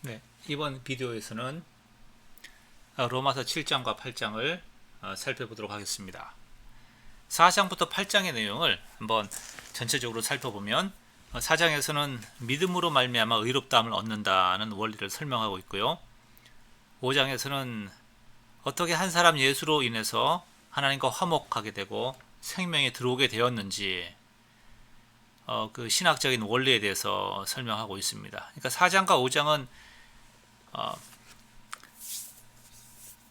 네, 이번 비디오에서는 로마서 7장과 8장을 살펴보도록 하겠습니다. 4장부터 8장의 내용을 한번 전체적으로 살펴보면 4장에서는 믿음으로 말미암아 의롭다함을 얻는다는 원리를 설명하고 있고요. 5장에서는 어떻게 한 사람 예수로 인해서 하나님과 화목하게 되고 생명에 들어오게 되었는지 그 신학적인 원리에 대해서 설명하고 있습니다. 그러니까 4장과 5장은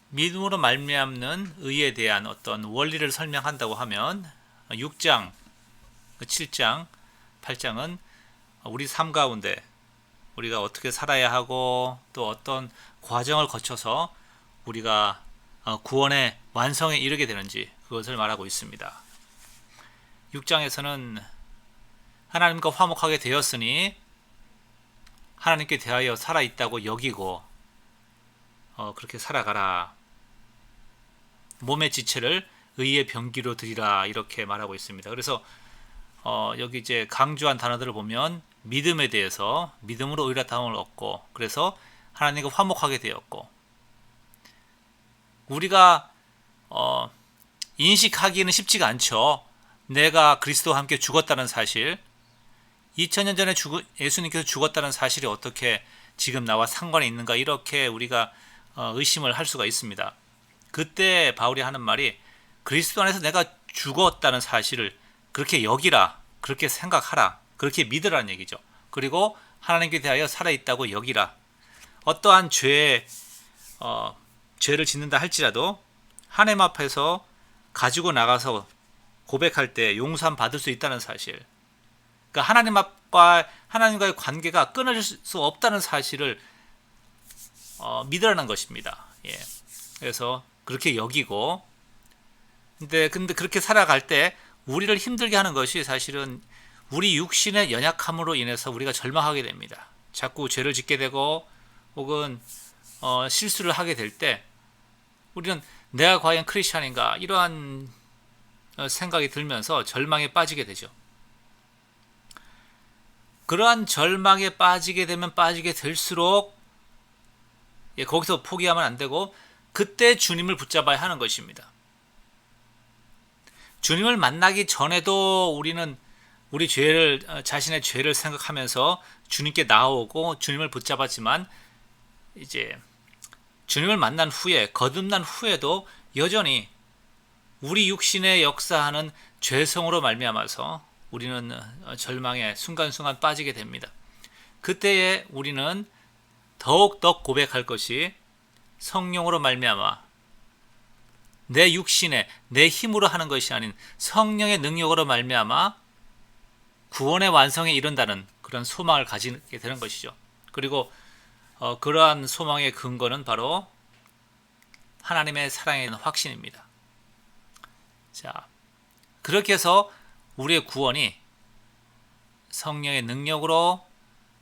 믿음으로 말미암는 의에 대한 어떤 원리를 설명한다고 하면 6장, 7장, 8장은 우리 삶 가운데 우리가 어떻게 살아야 하고 또 어떤 과정을 거쳐서 우리가 구원의 완성에 이르게 되는지 그것을 말하고 있습니다. 6장에서는 하나님과 화목하게 되었으니 하나님께 대하여 살아있다고 여기고 그렇게 살아가라. 몸의 지체를 의의 병기로 드리라 이렇게 말하고 있습니다. 그래서 여기 이제 강조한 단어들을 보면 믿음에 대해서 믿음으로 의롭다함을 얻고 그래서 하나님과 화목하게 되었고 우리가 인식하기는 쉽지가 않죠. 내가 그리스도와 함께 죽었다는 사실 2000년 전에 예수님께서 죽었다는 사실이 어떻게 지금 나와 상관이 있는가 이렇게 우리가 의심을 할 수가 있습니다. 그때 바울이 하는 말이 그리스도 안에서 내가 죽었다는 사실을 그렇게 여기라, 그렇게 생각하라, 그렇게 믿으라는 얘기죠. 그리고 하나님께 대하여 살아있다고 여기라. 어떠한 죄를 짓는다 할지라도 하나님 앞에서 가지고 나가서 고백할 때 용서함 받을 수 있다는 사실. 그러니까 하나님과의 관계가 끊어질 수 없다는 사실을 믿으라는 것입니다. 예. 그래서 그렇게 여기고, 근데 그렇게 살아갈 때 우리를 힘들게 하는 것이 사실은 우리 육신의 연약함으로 인해서 우리가 절망하게 됩니다. 자꾸 죄를 짓게 되고 혹은 실수를 하게 될 때 우리는 내가 과연 크리스찬인가 이러한 생각이 들면서 절망에 빠지게 되죠. 그러한 절망에 빠지게 되면 빠지게 될수록 거기서 포기하면 안 되고 그때 주님을 붙잡아야 하는 것입니다. 주님을 만나기 전에도 우리는 우리 자신의 죄를 생각하면서 주님께 나오고 주님을 붙잡았지만 이제 주님을 만난 후에 거듭난 후에도 여전히 우리 육신에 역사하는 죄성으로 말미암아서 우리는 절망에 순간순간 빠지게 됩니다. 그때에 우리는 더욱더 고백할 것이 성령으로 말미암아 내 육신에 내 힘으로 하는 것이 아닌 성령의 능력으로 말미암아 구원의 완성에 이른다는 그런 소망을 가지게 되는 것이죠. 그리고 그러한 소망의 근거는 바로 하나님의 사랑에 있는 확신입니다. 자, 그렇게 해서 우리의 구원이 성령의 능력으로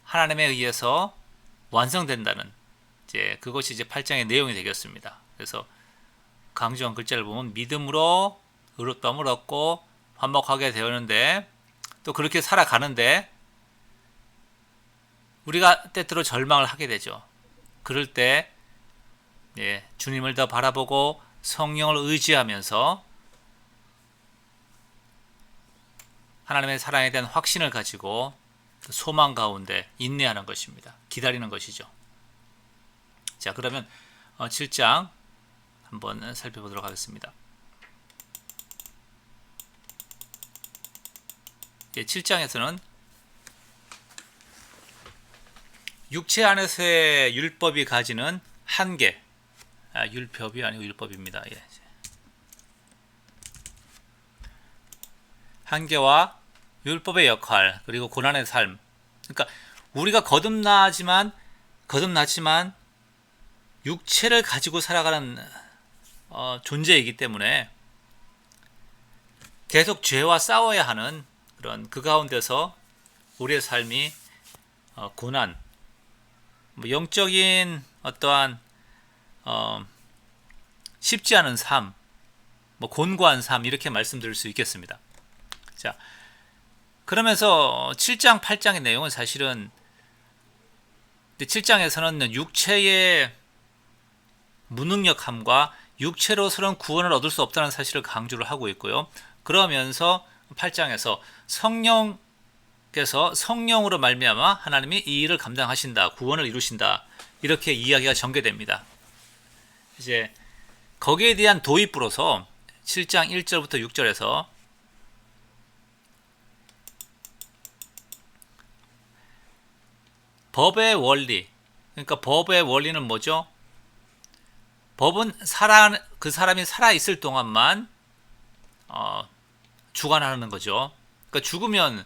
하나님에 의해서 완성된다는 그것이 이제 8장의 내용이 되겠습니다. 그래서 강조한 글자를 보면 믿음으로 의롭다함을 얻고 화목하게 되었는데 또 그렇게 살아가는데 우리가 때때로 절망을 하게 되죠. 그럴 때 주님을 더 바라보고 성령을 의지하면서 하나님의 사랑에 대한 확신을 가지고 소망 가운데 인내하는 것입니다. 기다리는 것이죠. 자, 그러면 7장 한번 살펴보도록 하겠습니다. 7장에서는 육체 안에서의 율법이 가지는 한계, 율법이 아니고 율법입니다. 한계와 율법의 역할 그리고 고난의 삶. 그러니까 우리가 거듭났지만 육체를 가지고 살아가는 존재이기 때문에 계속 죄와 싸워야 하는 그런 그 가운데서 우리의 삶이 고난, 영적인 어떠한 쉽지 않은 삶, 곤고한 삶 이렇게 말씀드릴 수 있겠습니다. 자, 그러면서 7장, 8장의 내용은 사실은 근데 7장에서는 육체의 무능력함과 육체로서는 구원을 얻을 수 없다는 사실을 강조를 하고 있고요. 그러면서 8장에서 성령께서 성령으로 말미암아 하나님이 이 일을 감당하신다, 구원을 이루신다, 이렇게 이야기가 전개됩니다. 이제 거기에 대한 도입부로서 7장 1절부터 6절에서 법의 원리, 그러니까 법의 원리는 뭐죠? 법은 그 사람이 살아있을 동안만 주관하는 거죠. 그러니까 죽으면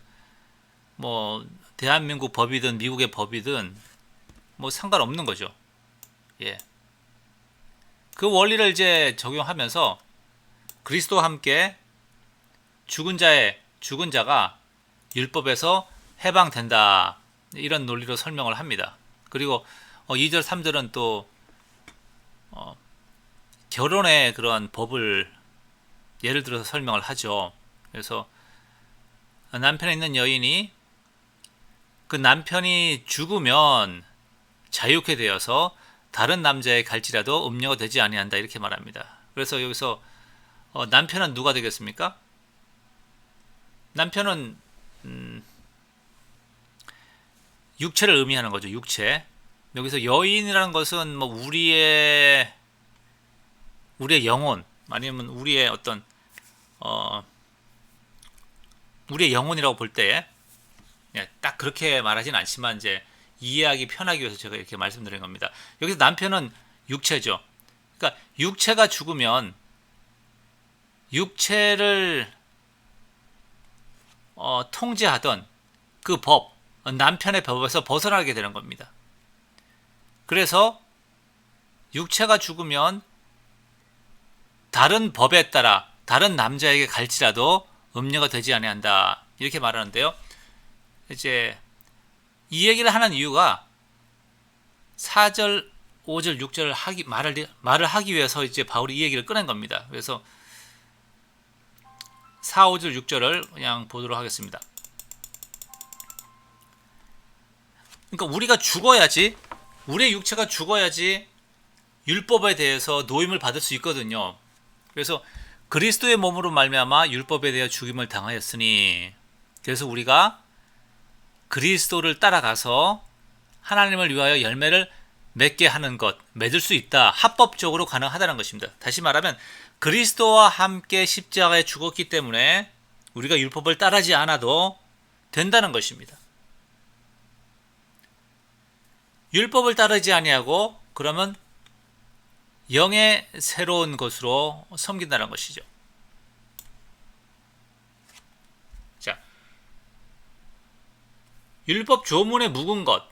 뭐 대한민국 법이든 미국의 법이든 뭐 상관없는 거죠. 예. 그 원리를 이제 적용하면서 그리스도와 함께 죽은 자가 율법에서 해방된다, 이런 논리로 설명을 합니다. 그리고 2절 3절은 또 결혼의 그런 법을 예를 들어서 설명을 하죠. 그래서 남편에 있는 여인이 그 남편이 죽으면 자유케 되어서 다른 남자에 갈지라도 음녀가 되지 아니한다, 이렇게 말합니다. 그래서 여기서 남편은 누가 되겠습니까? 남편은 육체를 의미하는 거죠. 육체. 여기서 여인이라는 것은 뭐 우리의 영혼, 아니면 우리의 어떤 우리의 영혼이라고 볼 때 딱 그렇게 말하진 않지만 이제 이해하기 편하기 위해서 제가 이렇게 말씀드린 겁니다. 여기서 남편은 육체죠. 그러니까 육체가 죽으면 육체를 통제하던 그 법, 남편의 법에서 벗어나게 되는 겁니다. 그래서 육체가 죽으면 다른 법에 따라 다른 남자에게 갈지라도 음녀가 되지 아니한다, 이렇게 말하는데요. 이제 이 얘기를 하는 이유가 4절, 5절, 6절을 말을 하기 위해서 이제 바울이 이 얘기를 꺼낸 겁니다. 그래서 4, 5절, 6절을 그냥 보도록 하겠습니다. 그러니까 우리가 죽어야지, 우리의 육체가 죽어야지 율법에 대해서 노임을 받을 수 있거든요. 그래서 그리스도의 몸으로 말미암아 율법에 대해 죽임을 당하였으니, 그래서 우리가 그리스도를 따라가서 하나님을 위하여 열매를 맺게 하는 것, 맺을 수 있다, 합법적으로 가능하다는 것입니다. 다시 말하면 그리스도와 함께 십자가에 죽었기 때문에 우리가 율법을 따르지 않아도 된다는 것입니다. 율법을 따르지 아니하고 그러면 영의 새로운 것으로 섬긴다는 것이죠. 자, 율법 조문에 묵은 것,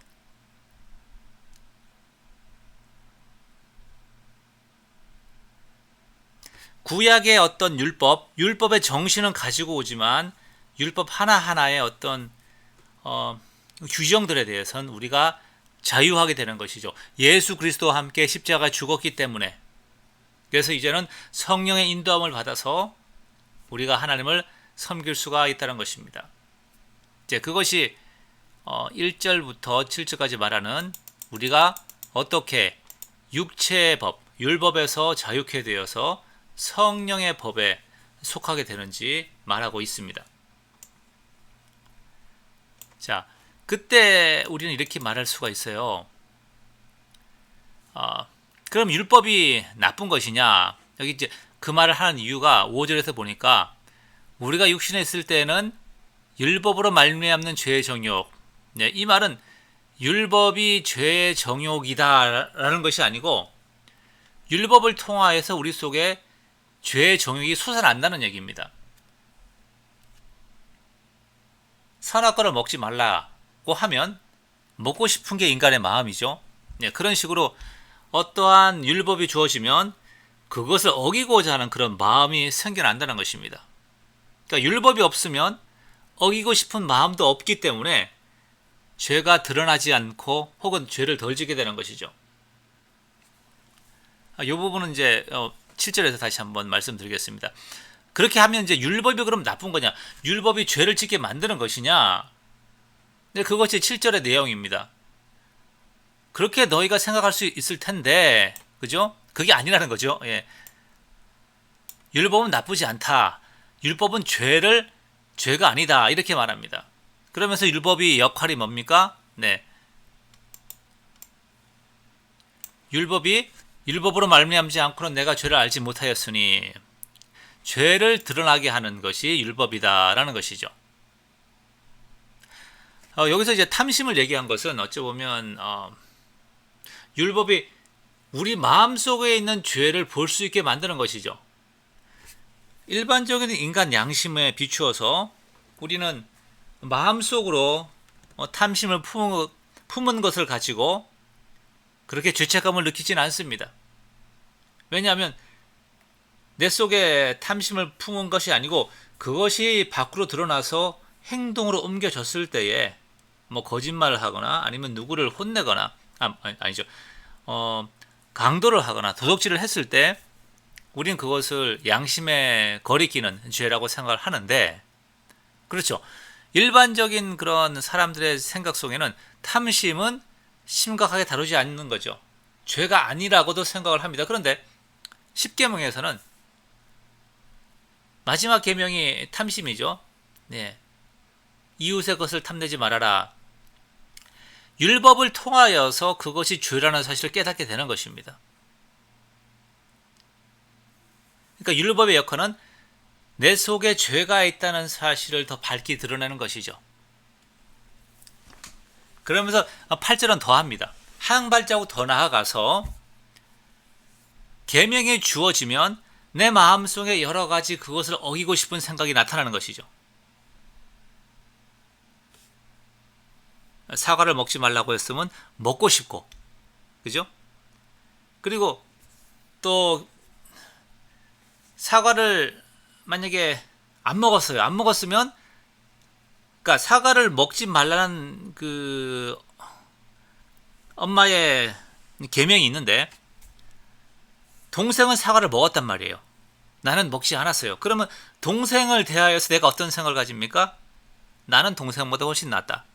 구약의 어떤 율법의 정신은 가지고 오지만 율법 하나하나의 어떤 규정들에 대해서는 우리가 자유하게 되는 것이죠. 예수 그리스도와 함께 십자가에 죽었기 때문에. 그래서 이제는 성령의 인도함을 받아서 우리가 하나님을 섬길 수가 있다는 것입니다. 이제 그것이 1절부터 7절까지 말하는 우리가 어떻게 육체의 법, 율법에서 자유케 되어서 성령의 법에 속하게 되는지 말하고 있습니다. 자, 그때 우리는 이렇게 말할 수가 있어요. 그럼 율법이 나쁜 것이냐? 여기 이제 그 말을 하는 이유가 5절에서 보니까 우리가 육신에 있을 때는 율법으로 말미암는 죄의 정욕. 네, 이 말은 율법이 죄의 정욕이다라는 것이 아니고 율법을 통하여서 우리 속에 죄의 정욕이 솟아난다는 얘기입니다. 선악과를 먹지 말라고 하면 먹고 싶은 게 인간의 마음이죠. 네, 그런 식으로 어떠한 율법이 주어지면 그것을 어기고자 하는 그런 마음이 생겨난다는 것입니다. 그러니까 율법이 없으면 어기고 싶은 마음도 없기 때문에 죄가 드러나지 않고 혹은 죄를 덜 지게 되는 것이죠. 이 부분은 이제 7절에서 다시 한번 말씀드리겠습니다. 그렇게 하면 이제 율법이 그럼 나쁜 거냐? 율법이 죄를 짓게 만드는 것이냐? 네, 그것이 7절의 내용입니다. 그렇게 너희가 생각할 수 있을 텐데, 그죠? 그게 아니라는 거죠. 예. 율법은 나쁘지 않다. 율법은 죄가 아니다. 이렇게 말합니다. 그러면서 율법이 역할이 뭡니까? 네. 율법으로 말미암지 않고는 내가 죄를 알지 못하였으니 죄를 드러나게 하는 것이 율법이다라는 것이죠. 여기서 이제 탐심을 얘기한 것은 어찌 보면 율법이 우리 마음속에 있는 죄를 볼 수 있게 만드는 것이죠. 일반적인 인간 양심에 비추어서 우리는 마음속으로 탐심을 품은 것을 가지고 그렇게 죄책감을 느끼진 않습니다. 왜냐하면 내 속에 탐심을 품은 것이 아니고 그것이 밖으로 드러나서 행동으로 옮겨졌을 때에 뭐 거짓말을 하거나 아니면 누구를 혼내거나 아니죠. 강도를 하거나 도둑질을 했을 때 우리는 그것을 양심에 거리끼는 죄라고 생각을 하는데, 그렇죠. 일반적인 그런 사람들의 생각 속에는 탐심은 심각하게 다루지 않는 거죠. 죄가 아니라고도 생각을 합니다. 그런데 10계명에서는 마지막 계명이 탐심이죠. 네. 이웃의 것을 탐내지 말아라. 율법을 통하여서 그것이 죄라는 사실을 깨닫게 되는 것입니다. 그러니까 율법의 역할은 내 속에 죄가 있다는 사실을 더 밝게 드러내는 것이죠. 그러면서 8절은 더 합니다. 한 발자국 더 나아가서 계명이 주어지면 내 마음속에 여러 가지 그것을 어기고 싶은 생각이 나타나는 것이죠. 사과를 먹지 말라고 했으면 먹고 싶고, 그죠? 그리고 또 사과를 만약에 안 먹었으면, 그러니까 사과를 먹지 말라는 그 엄마의 계명이 있는데 동생은 사과를 먹었단 말이에요. 나는 먹지 않았어요. 그러면 동생을 대하여서 내가 어떤 생각을 가집니까? 나는 동생보다 훨씬 낫다.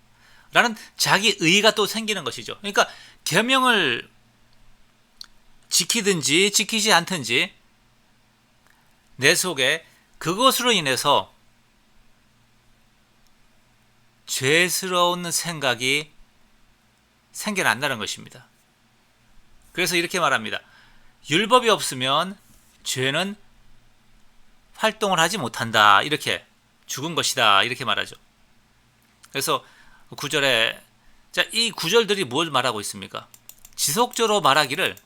라는 자기 의의가 또 생기는 것이죠. 그러니까 계명을 지키든지 지키지 않든지 내 속에 그것으로 인해서 죄스러운 생각이 생겨난다는 것입니다. 그래서 이렇게 말합니다. 율법이 없으면 죄는 활동을 하지 못한다. 이렇게 죽은 것이다. 이렇게 말하죠. 그래서 9절에 이 구절들이 뭘 말하고 있습니까? 지속적으로 말하기를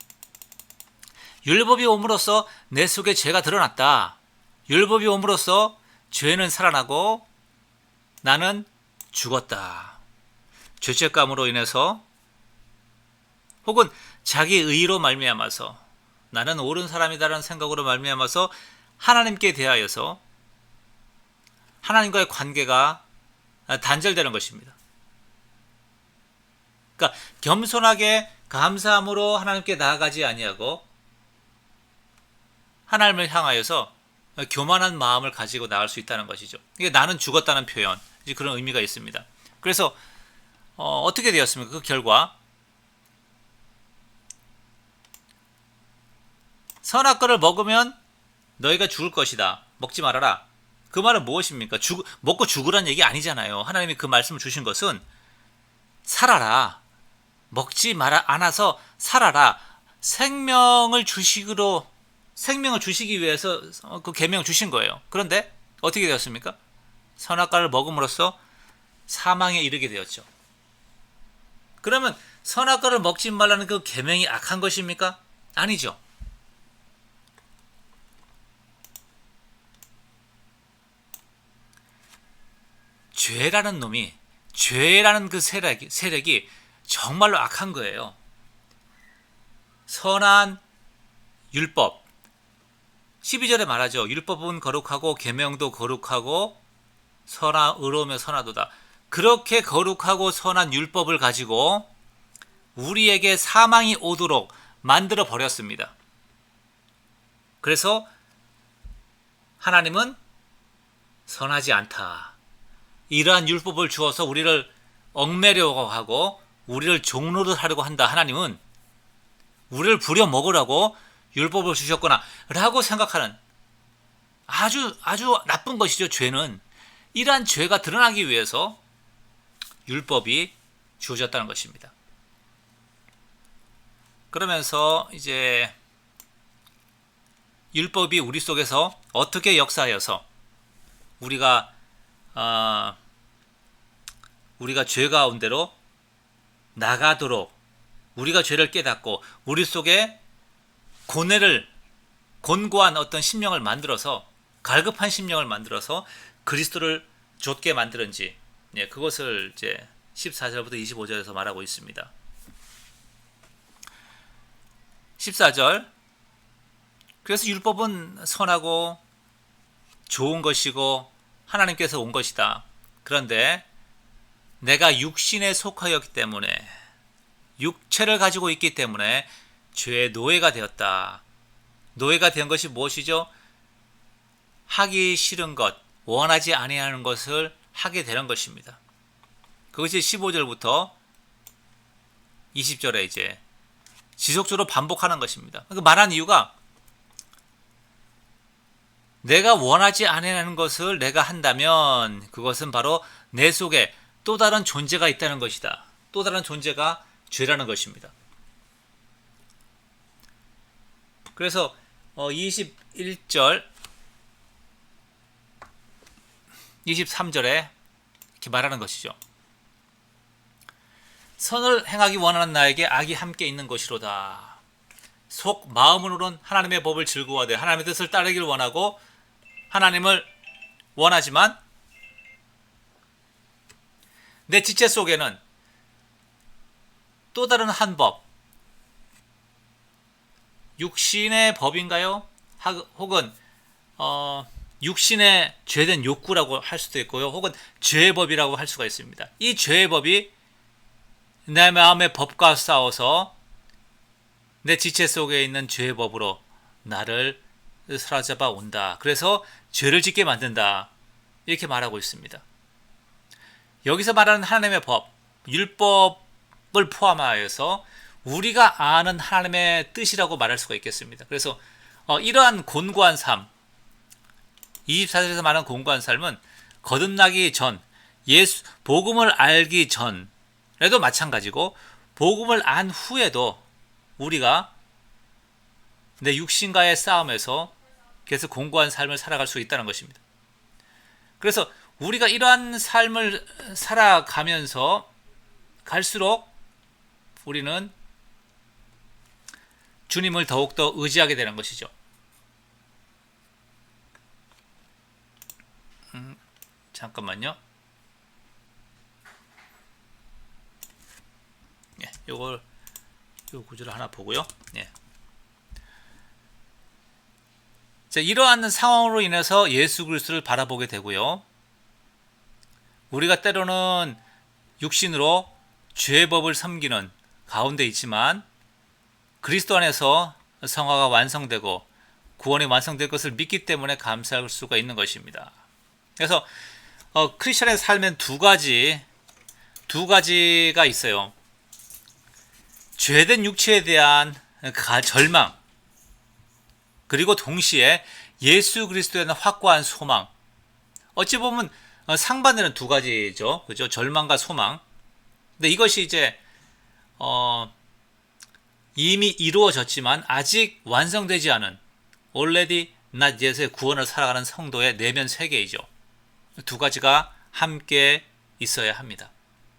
율법이 옴으로써 내 속에 죄가 드러났다. 율법이 옴으로써 죄는 살아나고 나는 죽었다. 죄책감으로 인해서 혹은 자기 의로 말미암아서 나는 옳은 사람이다라는 생각으로 말미암아서 하나님께 대하여서 하나님과의 관계가 단절되는 것입니다. 그러니까 겸손하게 감사함으로 하나님께 나아가지 아니하고 하나님을 향하여서 교만한 마음을 가지고 나갈 수 있다는 것이죠. 이게 나는 죽었다는 표현, 그런 의미가 있습니다. 그래서 어떻게 되었습니까? 그 결과 선악과를 먹으면 너희가 죽을 것이다. 먹지 말아라. 그 말은 무엇입니까? 먹고 죽으란 얘기 아니잖아요. 하나님이 그 말씀을 주신 것은 살아라. 먹지 않아서 살아라. 생명을 주시기 위해서 그 계명을 주신 거예요. 그런데 어떻게 되었습니까? 선악과를 먹음으로써 사망에 이르게 되었죠. 그러면 선악과를 먹지 말라는 그 계명이 악한 것입니까? 아니죠. 죄라는 그 세력이 정말로 악한 거예요. 선한 율법 12절에 말하죠. 율법은 거룩하고 계명도 거룩하고 의로우며 선하도다. 그렇게 거룩하고 선한 율법을 가지고 우리에게 사망이 오도록 만들어 버렸습니다. 그래서 하나님은 선하지 않다. 이러한 율법을 주어서 우리를 얽매려고 하고 우리를 종로를 하려고 한다. 하나님은 우리를 부려먹으라고 율법을 주셨구나 라고 생각하는 아주 나쁜 것이죠. 죄는 이러한 죄가 드러나기 위해서 율법이 주어졌다는 것입니다. 그러면서 이제 율법이 우리 속에서 어떻게 역사하여서 우리가 죄 가운데로 나가도록 우리가 죄를 깨닫고 우리 속에 곤고한 어떤 심령을 만들어서 갈급한 심령을 만들어서 그리스도를 좇게 만드는지 그것을 이제 14절부터 25절에서 말하고 있습니다. 14절 그래서 율법은 선하고 좋은 것이고 하나님께서 온 것이다. 그런데 내가 육신에 속하였기 때문에 육체를 가지고 있기 때문에 죄의 노예가 되었다. 노예가 된 것이 무엇이죠? 하기 싫은 것, 원하지 아니하는 것을 하게 되는 것입니다. 그것이 15절부터 20절에 이제 지속적으로 반복하는 것입니다. 그 말한 이유가 내가 원하지 아니하는 것을 내가 한다면 그것은 바로 내 속에 또 다른 존재가 있다는 것이다. 또 다른 존재가 죄라는 것입니다. 그래서 21절 23절에 이렇게 말하는 것이죠. 선을 행하기 원하는 나에게 악이 함께 있는 것이로다. 속 마음으로는 하나님의 법을 즐거워하되 하나님의 뜻을 따르기를 원하고 하나님을 원하지만 내 지체 속에는 또 다른 한 법, 육신의 법인가요? 혹은 육신의 죄된 욕구라고 할 수도 있고요. 혹은 죄의 법이라고 할 수가 있습니다. 이 죄의 법이 내 마음의 법과 싸워서 내 지체 속에 있는 죄의 법으로 나를 사로잡아 온다. 그래서 죄를 짓게 만든다. 이렇게 말하고 있습니다. 여기서 말하는 하나님의 법, 율법을 포함하여서 우리가 아는 하나님의 뜻이라고 말할 수가 있겠습니다. 그래서 이러한 곤고한 삶, 24절에서 말하는 곤고한 삶은 거듭나기 전, 복음을 알기 전에도 마찬가지고 복음을 안 후에도 우리가 내 육신과의 싸움에서 계속 곤고한 삶을 살아갈 수 있다는 것입니다. 그래서 우리가 이러한 삶을 살아가면서 갈수록 우리는 주님을 더욱더 의지하게 되는 것이죠. 잠깐만요. 요 구절을 하나 보고요. 자, 이러한 상황으로 인해서 예수 그리스도를 바라보게 되고요. 우리가 때로는 육신으로 죄의 법을 섬기는 가운데 있지만 그리스도 안에서 성화가 완성되고 구원이 완성될 것을 믿기 때문에 감사할 수가 있는 것입니다. 그래서 크리스천의 삶엔 두 가지가 있어요. 죄된 육체에 대한 절망, 그리고 동시에 예수 그리스도에 대한 확고한 소망. 어찌 보면 상반되는 두 가지죠. 그죠? 절망과 소망. 근데 이것이 이제 이미 이루어졌지만 아직 완성되지 않은 already not yet의 구원을 살아가는 성도의 내면 세계이죠. 두 가지가 함께 있어야 합니다.